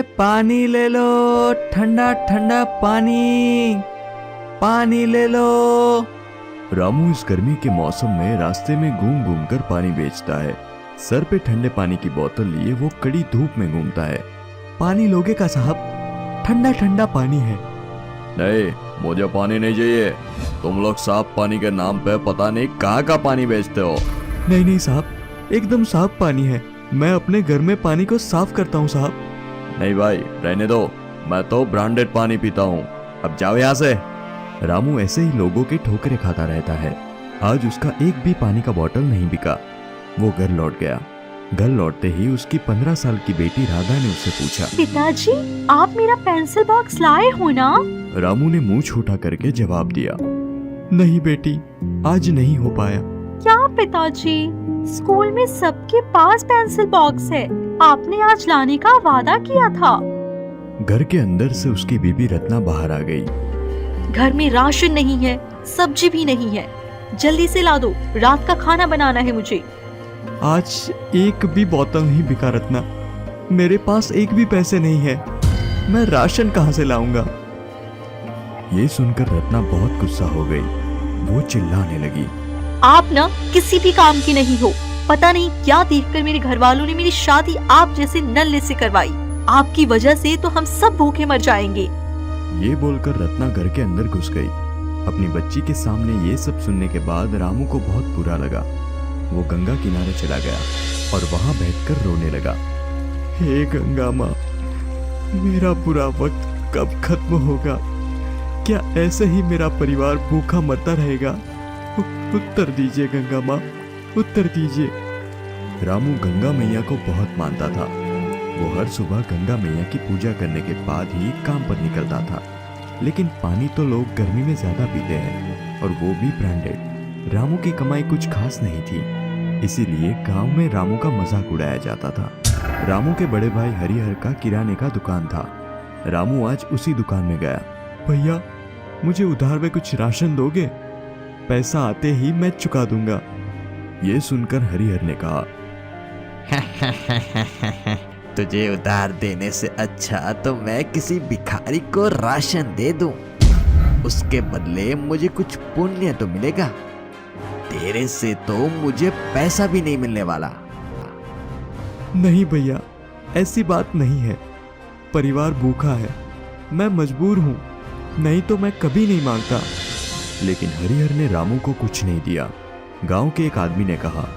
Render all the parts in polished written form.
पानी ले लो, ठंडा ठंडा पानी, पानी ले लो। रामू इस गर्मी के मौसम में रास्ते में घूम घूम कर पानी बेचता है। सर पे ठंडे पानी की बोतल लिए वो कड़ी धूप में घूमता है। पानी लोगे का साहब? ठंडा ठंडा पानी है। नहीं, मुझे पानी नहीं चाहिए। तुम लोग साफ पानी के नाम पे पता नहीं कहाँ का पानी बेचते हो। नहीं नहीं साहब, एकदम साफ पानी है। मैं अपने घर में पानी को साफ करता हूँ साहब। नहीं भाई, रहने दो। मैं तो ब्रांडेड पानी पीता हूँ। अब जाओ यहाँ से। रामू ऐसे ही लोगों की ठोकरें खाता रहता है। आज उसका एक भी पानी का बोतल नहीं बिका। वो घर लौट गया। घर लौटते ही उसकी 15 साल की बेटी राधा ने उससे पूछा, पिताजी, आप मेरा पेंसिल बॉक्स लाए हो ना? रामू ने मुंह छोटा करके जवाब दिया, नहीं बेटी, आज नहीं हो पाया। क्या पिताजी, स्कूल में सबके पास पेंसिल बॉक्स है। आपने आज लाने का वादा किया था। घर के अंदर से उसकी बीबी रत्ना बाहर आ गई। घर में राशन नहीं है, सब्जी भी नहीं है। जल्दी से ला दो, रात का खाना बनाना है मुझे। आज एक भी बोतल नहीं बिका रत्ना। मेरे पास एक भी पैसे नहीं है। मैं राशन कहाँ से लाऊंगा? ये सुनकर रत्ना बहुत गुस्सा हो गई। वो चिल्लाने लगी, आप ना किसी भी काम की नहीं हो। पता नहीं क्या देखकर मेरे घर वालों ने मेरी शादी आप जैसे नल्ले से करवाई। आपकी वजह से तो हम सब भूखे मर जाएंगे। ये बोलकर रत्ना घर के अंदर घुस गई। अपनी बच्ची के सामने ये सब सुनने के बाद रामू को बहुत बुरा लगा। वो गंगा किनारे चला गया और वहां बैठकर रोने लगा। हे गंगा माँ, मेरा बुरा वक्त कब खत्म होगा? क्या ऐसे ही मेरा परिवार भूखा मरता रहेगा? उत्तर दीजिए गंगा माँ, उत्तर दीजिए। रामू गंगा मैया को बहुत मानता था। वो हर सुबह गंगा मैया की पूजा करने के बाद ही काम पर निकलता था। लेकिन पानी तो लोग गर्मी में ज्यादा पीते हैं, और वो भी ब्रांडेड। रामू की कमाई कुछ खास नहीं थी, इसीलिए गांव में रामू का मजाक उड़ाया जाता था। रामू के बड़े भाई हरिहर का किराने का दुकान था। रामू आज उसी दुकान में गया। भैया, मुझे उधार में कुछ राशन दोगे? पैसा आते ही मैं चुका दूंगा। ये सुनकर हरिहर ने कहा, तुझे उधार देने से अच्छा तो मैं किसी भिखारी को राशन दे दूं। उसके बदले मुझे कुछ पुण्य तो मिलेगा। तेरे से तो मुझे पैसा भी नहीं मिलने वाला। नहीं भैया, ऐसी बात नहीं है। परिवार भूखा है, मैं मजबूर हूँ, नहीं तो मैं कभी नहीं मांगता। लेकिन हरिहर ने रामू को कुछ नहीं दिया। गांव के एक आदमी ने कहा,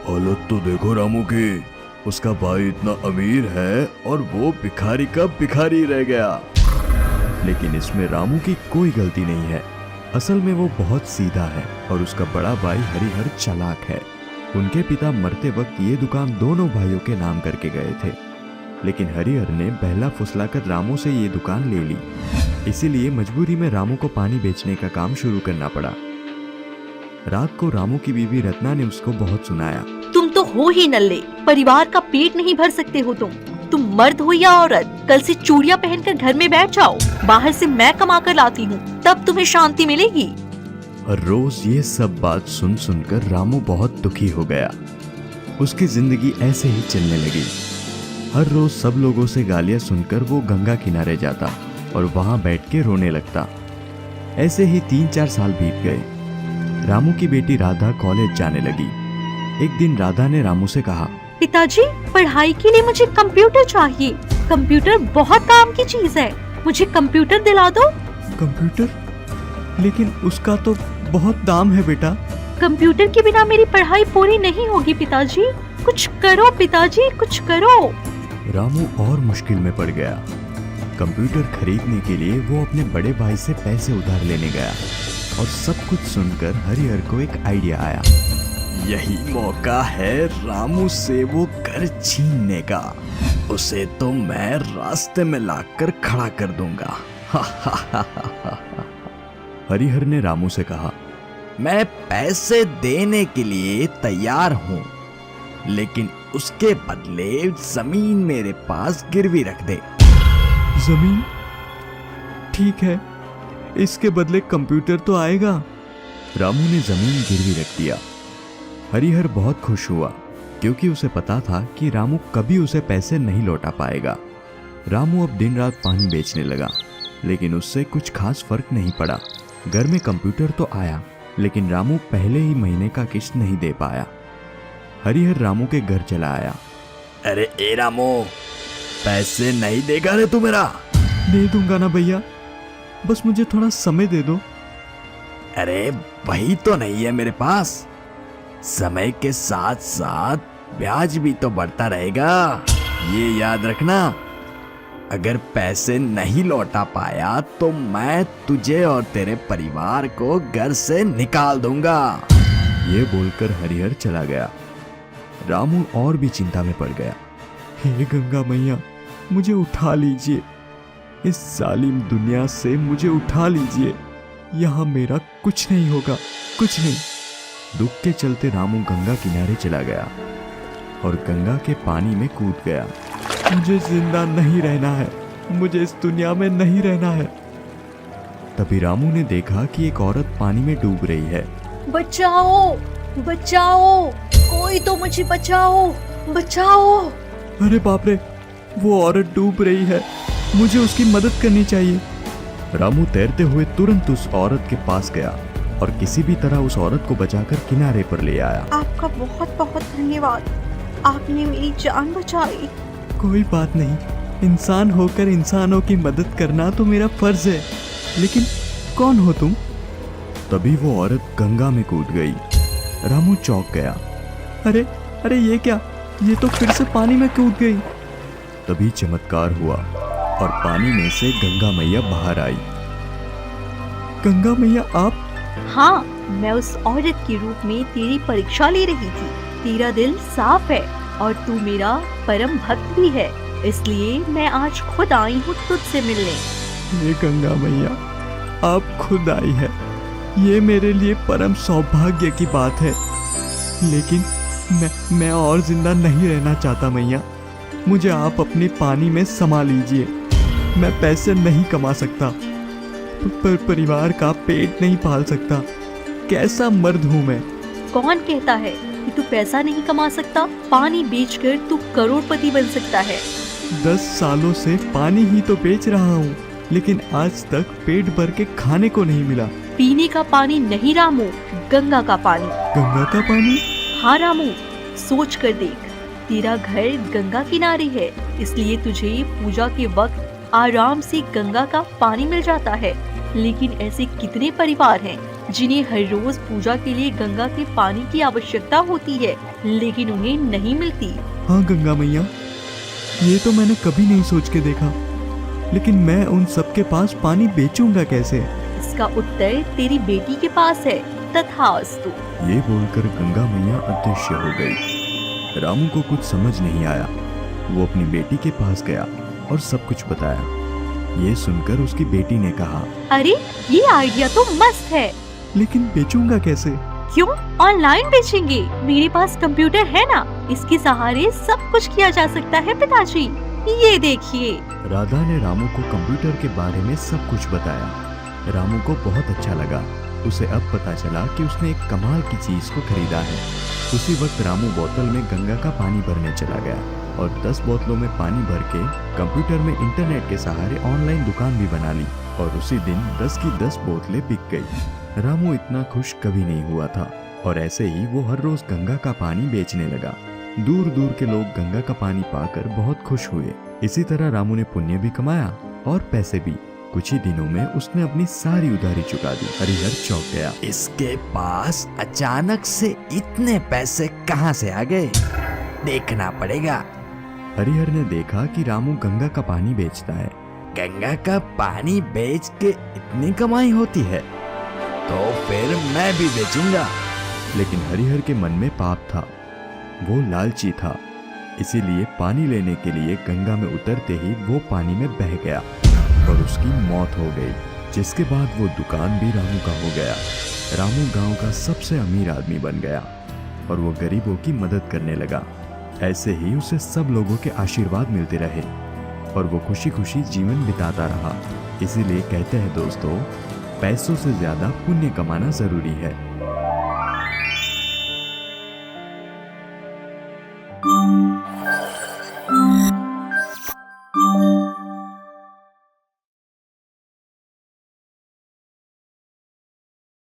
हालत तो देखो रामू की, उसका भाई इतना अमीर है और वो भिखारी का भिखारी रह गया। लेकिन इसमें रामू की कोई गलती नहीं है। असल में वो बहुत सीधा है और उसका बड़ा भाई हरिहर चालाक है। उनके पिता मरते वक्त ये दुकान दोनों भाइयों के नाम करके गए थे। लेकिन हरिहर ने बहला फुसलाकर रामू से ये दुकान ले ली। इसीलिए मजबूरी में रामू को पानी बेचने का काम शुरू करना पड़ा। रात को रामू की बीवी रत्ना ने उसको बहुत सुनाया। तुम तो हो ही नल्ले, परिवार का पेट नहीं भर सकते हो तुम मर्द हो या औरत। कल से चूड़ियां पहनकर घर में बैठ जाओ। बाहर से मैं कमा कर लाती हूँ, तब तुम्हें शांति मिलेगी। हर रोज ये सब बात सुन सुनकर रामू बहुत दुखी हो गया। उसकी जिंदगी ऐसे ही चलने लगी। हर रोज सब लोगों से गालियां सुनकर वो गंगा किनारे जाता और वहां बैठ के रोने लगता। ऐसे ही 3-4 साल बीत गए। रामू की बेटी राधा कॉलेज जाने लगी। एक दिन राधा ने रामू से कहा, पिताजी, पढ़ाई के लिए मुझे कंप्यूटर चाहिए। कंप्यूटर बहुत काम की चीज है, मुझे कंप्यूटर दिला दो। कंप्यूटर? लेकिन उसका तो बहुत दाम है बेटा। कंप्यूटर के बिना मेरी पढ़ाई पूरी नहीं होगी पिताजी। कुछ करो पिताजी, कुछ करो। रामू और मुश्किल में पड़ गया। कंप्यूटर खरीदने के लिए वो अपने बड़े भाई से पैसे उधार लेने गया और सब कुछ सुनकर हरिहर को एक आइडिया आया। यही मौका है रामू से वो घर छीनने का। उसे तो मैं रास्ते में लाकर खड़ा कर दूंगा। हरिहर ने रामू से कहा, मैं पैसे देने के लिए तैयार हूँ, लेकिन उसके बदले जमीन मेरे पास गिरवी रख दे। जमीन? ठीक है, इसके बदले कंप्यूटर तो आएगा। रामू ने जमीन गिरवी रख दिया। हरिहर बहुत खुश हुआ क्योंकि उसे पता था कि रामू कभी उसे पैसे नहीं लौटा पाएगा। रामू अब दिन रात पानी बेचने लगा, लेकिन उससे कुछ खास फर्क नहीं पड़ा। घर में कंप्यूटर तो आया, लेकिन रामू पहले ही महीने का किस्त नहीं दे पाया। हरिहर रामू के घर चला आया। अरे ए रामू, पैसे नहीं देगा रे तू मेरा? दे दूंगा ना भैया, बस मुझे थोड़ा समय दे दो। अरे वही तो नहीं है मेरे पास। समय के साथ साथ ब्याज भी तो बढ़ता रहेगा, ये याद रखना। अगर पैसे नहीं लौटा पाया तो मैं तुझे और तेरे परिवार को घर से निकाल दूंगा। ये बोलकर हरिहर चला गया। रामू और भी चिंता में पड़ गया। हे गंगा मैया, मुझे उठा लीजिए, इस जालिम दुनिया से मुझे उठा लीजिए। यहाँ मेरा कुछ नहीं होगा, कुछ नहीं। दुख के चलते रामू गंगा किनारे चला गया और गंगा के पानी में कूद गया। मुझे जिंदा नहीं रहना है, मुझे इस दुनिया में नहीं रहना है। तभी रामू ने देखा कि एक औरत पानी में डूब रही है। बचाओ, बचाओ, कोई तो मुझे बचाओ, बचाओ। अरे बाप रे, वो औरत डूब रही है, मुझे उसकी मदद करनी चाहिए। रामू तैरते हुए तुरंत उस औरत के पास गया और किसी भी तरह उस औरत को बचाकर किनारे पर ले आया। आपका बहुत बहुत धन्यवाद, आपने मेरी जान बचाई। कोई बात नहीं, इंसान होकर इंसानों की मदद करना तो मेरा फर्ज है, लेकिन कौन हो तुम? तभी वो औरत गंगा में कूद गई। रामू चौंक गया। अरे अरे ये क्या, ये तो फिर से पानी में कूद गई। तभी चमत्कार हुआ और पानी में से गंगा मैया बाहर आई। गंगा मैया आप? हाँ, मैं उस औरत के रूप में तेरी परीक्षा ले रही थी। तेरा दिल साफ है और तू मेरा परम भक्त भी है, इसलिए मैं आज खुद आई हूँ तुझसे मिलने। ये गंगा मैया, आप खुद आई है, ये मेरे लिए परम सौभाग्य की बात है। लेकिन मैं और जिंदा नहीं रहना चाहता मैया, मुझे आप अपने पानी में समा लीजिए। मैं पैसे नहीं कमा सकता, पर परिवार का पेट नहीं पाल सकता। कैसा मर्द हूँ मैं। कौन कहता है कि तू पैसा नहीं कमा सकता? पानी बेचकर तू करोड़पति बन सकता है। 10 सालों से पानी ही तो बेच रहा हूँ, लेकिन आज तक पेट भर के खाने को नहीं मिला। पीने का पानी नहीं रामू, गंगा का पानी। गंगा का पानी? हाँ रामू, सोच कर देख, तेरा घर गंगा किनारे है, इसलिए तुझे पूजा के वक्त आराम से गंगा का पानी मिल जाता है। लेकिन ऐसे कितने परिवार हैं जिन्हें हर रोज पूजा के लिए गंगा के पानी की आवश्यकता होती है, लेकिन उन्हें नहीं मिलती। हाँ गंगा मैया, ये तो मैंने कभी नहीं सोच के देखा, लेकिन मैं उन सबके पास पानी बेचूंगा कैसे? इसका उत्तर तेरी बेटी के पास है, तथास्तु। ये बोलकर गंगा मैया अदृश्य हो गई। रामू को कुछ समझ नहीं आया। वो अपनी बेटी के पास गया और सब कुछ बताया। ये सुनकर उसकी बेटी ने कहा, अरे ये आइडिया तो मस्त है, लेकिन बेचूंगा कैसे? क्यों, ऑनलाइन बेचेंगे। मेरे पास कंप्यूटर है ना, इसके सहारे सब कुछ किया जा सकता है पिताजी। ये देखिए। राधा ने रामू को कंप्यूटर के बारे में सब कुछ बताया। रामू को बहुत अच्छा लगा। उसे अब पता चला कि उसने एक कमाल की चीज को खरीदा है। उसी वक्त रामू बोतल में गंगा का पानी भरने चला गया और 10 बोतलों में पानी भर के कंप्यूटर में इंटरनेट के सहारे ऑनलाइन दुकान भी बना ली और उसी दिन 10 की 10 बोतलें बिक गई। रामू इतना खुश कभी नहीं हुआ था और ऐसे ही वो हर रोज गंगा का पानी बेचने लगा। दूर दूर के लोग गंगा का पानी पाकर बहुत खुश हुए। इसी तरह रामू ने पुण्य भी कमाया और पैसे भी। कुछ ही दिनों में उसने अपनी सारी उधारी चुका दी। हरिहर चौंक गया। इसके पास अचानक से इतने पैसे कहाँ से आ गए? देखना पड़ेगा। हरिहर ने देखा कि रामू गंगा का पानी बेचता है। गंगा का पानी बेच के इतनी कमाई होती है तो फिर मैं भी बेचूंगा। लेकिन हरिहर के मन में पाप था। वो लालची था, इसीलिए पानी लेने के लिए गंगा में उतरते ही वो पानी में बह गया और उसकी मौत हो गई। जिसके बाद वो दुकान भी रामू का हो गया। रामू गांव का सबसे अमीर आदमी बन गया और वो गरीबों की मदद करने लगा। ऐसे ही उसे सब लोगों के आशीर्वाद मिलते रहे और वो खुशी खुशी जीवन बिताता रहा। इसीलिए कहते हैं दोस्तों, पैसों से ज्यादा पुण्य कमाना जरूरी है।